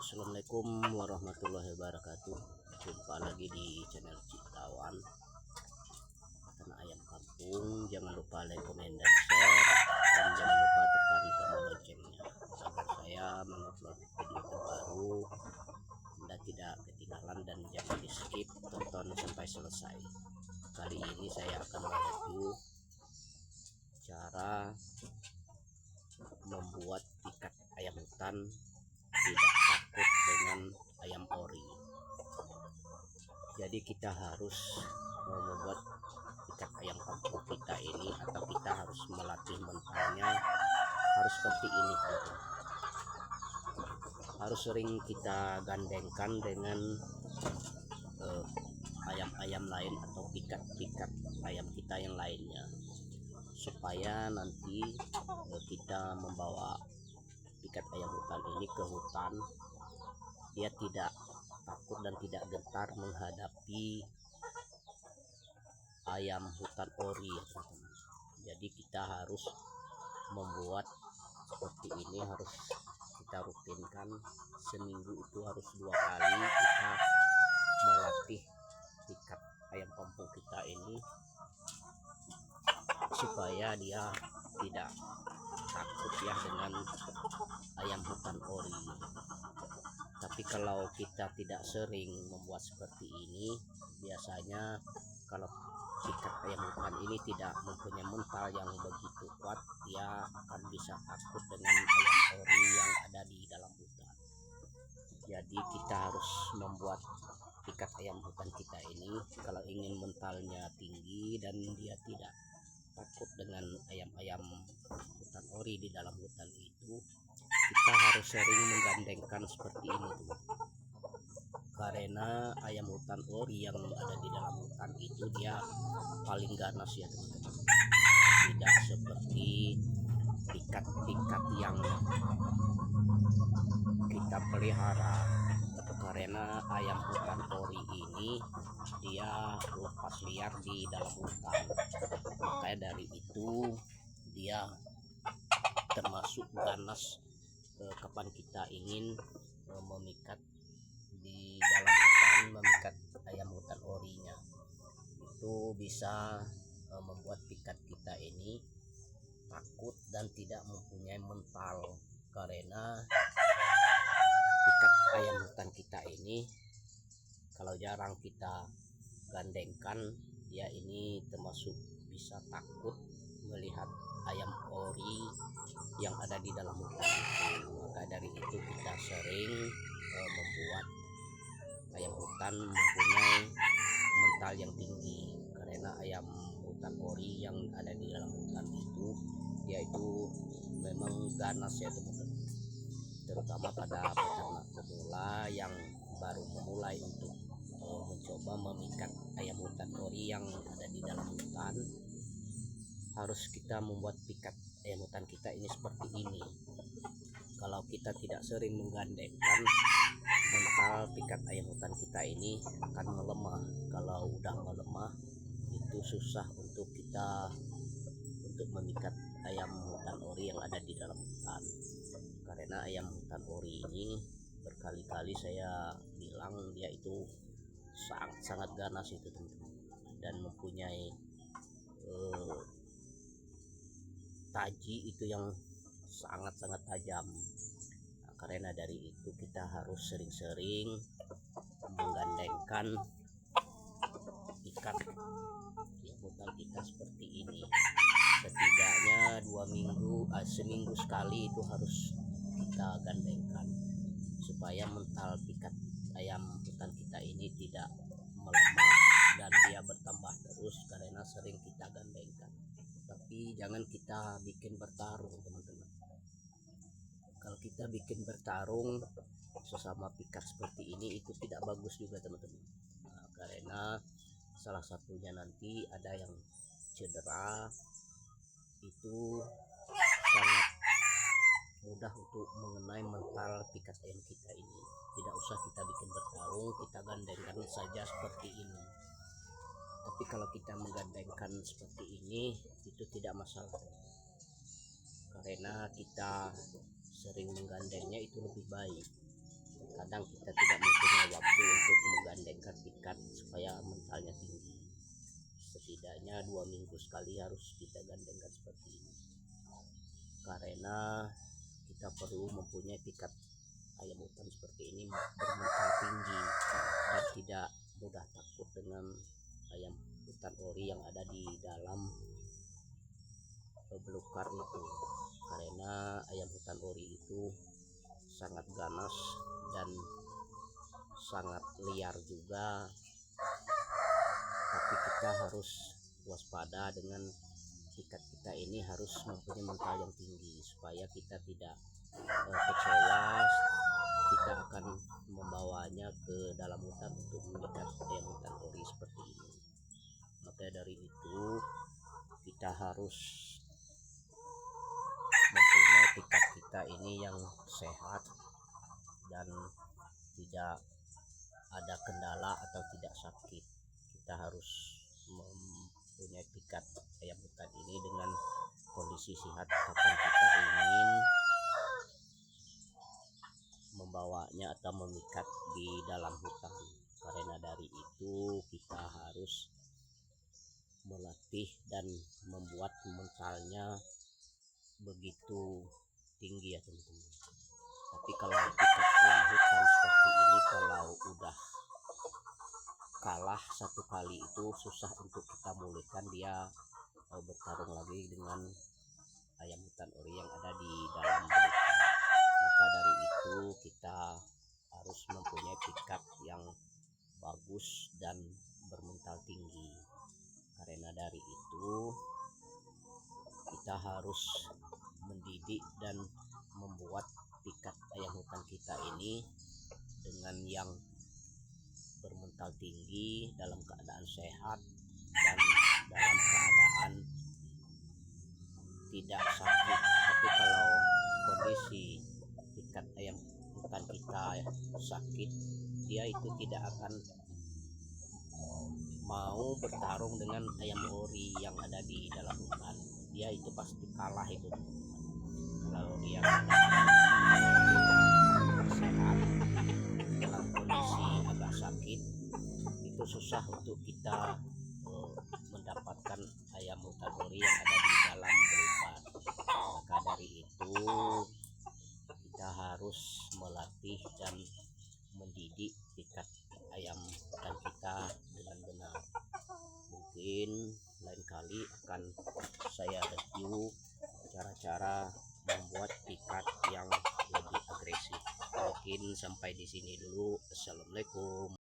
Assalamualaikum warahmatullahi wabarakatuh. Jumpa lagi di channel Citawan Tanah Ayam Kampung. Jangan lupa like, komen, dan share, dan jangan lupa tekan tombol loncengnya agar saya mengupload video terbaru Anda tidak ketinggalan, dan jangan di skip, tonton sampai selesai. Kali ini saya akan mereview cara membuat ikat ayam hutan tidak takut dengan ayam ori. Jadi kita harus membuat ikat ayam kampung kita ini, atau kita harus melatih mentalnya, harus seperti ini teman-teman. Harus sering kita gandengkan dengan ayam-ayam lain atau pikat-pikat ayam kita yang lainnya, supaya nanti kita membawa ikat ayam hutan ini ke hutan, dia tidak takut dan tidak gentar menghadapi ayam hutan ori ya teman-teman. Jadi kita harus membuat seperti ini, harus kita rutinkan seminggu, itu harus 2 kali kita melatih ikat ayam kampung kita ini supaya dia tidak takut ya dengan ayam hutan ori. Tapi kalau kita tidak sering membuat seperti ini, biasanya kalau ikat ayam hutan ini tidak mempunyai mental yang begitu kuat, dia akan bisa takut dengan ayam ori yang ada di dalam hutan. Jadi kita harus membuat ikat ayam hutan kita ini, kalau ingin mentalnya tinggi dan dia tidak takut dengan ayam-ayam hutan ori di dalam hutan itu, kita harus sering menggandengkan seperti ini tuh. Karena ayam hutan ori yang ada di dalam hutan itu dia paling ganas ya teman-teman, tidak seperti pikat-pikat yang kita pelihara. Karena ayam hutan ori ini dia lepas liar di dalam hutan, makanya dari itu dia termasuk ganas kapan kita ingin memikat di dalam hutan, memikat ayam hutan orinya. Itu bisa membuat pikat kita ini takut dan tidak mempunyai mental, karena pikat ayam hutan kita ini kalau jarang kita gandengkan, dia ini termasuk bisa takut melihat ayam ori yang ada di dalam hutan. Maka dari itu kita sering membuat ayam hutan mempunyai mental yang tinggi, karena ayam hutan ori yang ada di dalam hutan itu dia itu memang ganas ya teman-teman, terutama pada peternak pemula yang baru memulai untuk mencoba memikat ayam hutan ori yang ada di dalam hutan. Harus kita membuat pikat ayam hutan kita ini seperti ini. Kalau kita tidak sering menggandengkan, mental pikat ayam hutan kita ini akan melemah. Kalau udah melemah, itu susah untuk kita untuk memikat ayam hutan ori yang ada di dalam hutan. Karena ayam hutan ori ini berkali-kali saya bilang dia itu sangat ganas itu teman-teman, dan mempunyai taji itu yang sangat-sangat tajam. Nah, karena dari itu kita harus sering-sering menggandengkan ikat ayam hutan kita seperti ini. Setidaknya 2 minggu, seminggu sekali itu harus kita gandengkan, supaya mental pikat ayam hutan kita ini tidak melemah dan dia bertambah terus karena sering kita gandengkan. Tapi jangan kita bikin bertarung teman-teman. Kalau kita bikin bertarung sesama pikat seperti ini, itu tidak bagus juga teman-teman. Nah, karena salah satunya nanti ada yang cedera, itu sangat mudah untuk mengenai mental pikat ayam kita ini. Tidak usah kita bikin bertarung, kita gandengkan saja seperti ini. Tapi kalau kita menggandengkan seperti ini, itu tidak masalah, karena kita sering menggandengnya itu lebih baik. kadang kita tidak mempunyai waktu untuk menggandengkan pikat supaya mentalnya tinggi. Setidaknya 2 minggu sekali harus kita gandengkan seperti ini, karena kita perlu mempunyai pikat ayam hutan seperti ini bermental tinggi dan tidak mudah takut dengan ayam hutan ori yang ada di dalam belukar itu, karena ayam hutan ori itu sangat ganas dan sangat liar juga. Tapi kita harus waspada dengan pikat kita ini, harus mempunyai mental yang tinggi supaya kita tidak kecewa. Kita akan membawanya ke dalam hutan untuk mengikat ayam hutan ori seperti ini. Maka dari itu kita harus mempunyai pikat kita ini yang sehat dan tidak ada kendala atau tidak sakit. Kita harus mempunyai pikat ayam hutan ini dengan kondisi sehat kapan kita ingin membawanya atau memikat di dalam hutan. Karena dari itu kita harus melatih dan membuat mentalnya begitu tinggi ya teman-teman. Tapi kalau pikat ayam hutan seperti ini, kalau udah kalah satu kali itu susah untuk kita mulihkan dia bertarung lagi dengan ayam hutan ori yang ada di dalam belukar. Maka dari itu kita harus mempunyai pikat yang bagus dan bermental tinggi. Karena dari itu kita harus mendidik dan membuat pikat ayam hutan kita ini dengan yang bermental tinggi, dalam keadaan sehat dan dalam keadaan tidak sakit. Tapi kalau kondisi pikat ayam hutan kita sakit, dia itu tidak akan mau bertarung dengan ayam ori yang ada di dalam hutan. Dia itu pasti kalah itu teman-teman. Kalau dia sehat dalam kondisi agak sakit, itu susah untuk kita mendapatkan ayam hutan ori yang ada di dalam belukar. Maka dari itu kita harus melatih dan mendidik pikat ayam hutan kita dengan benar. Mungkin lain kali akan saya review cara-cara membuat pikat yang lebih agresif. Mungkin sampai di sini dulu. Assalamualaikum.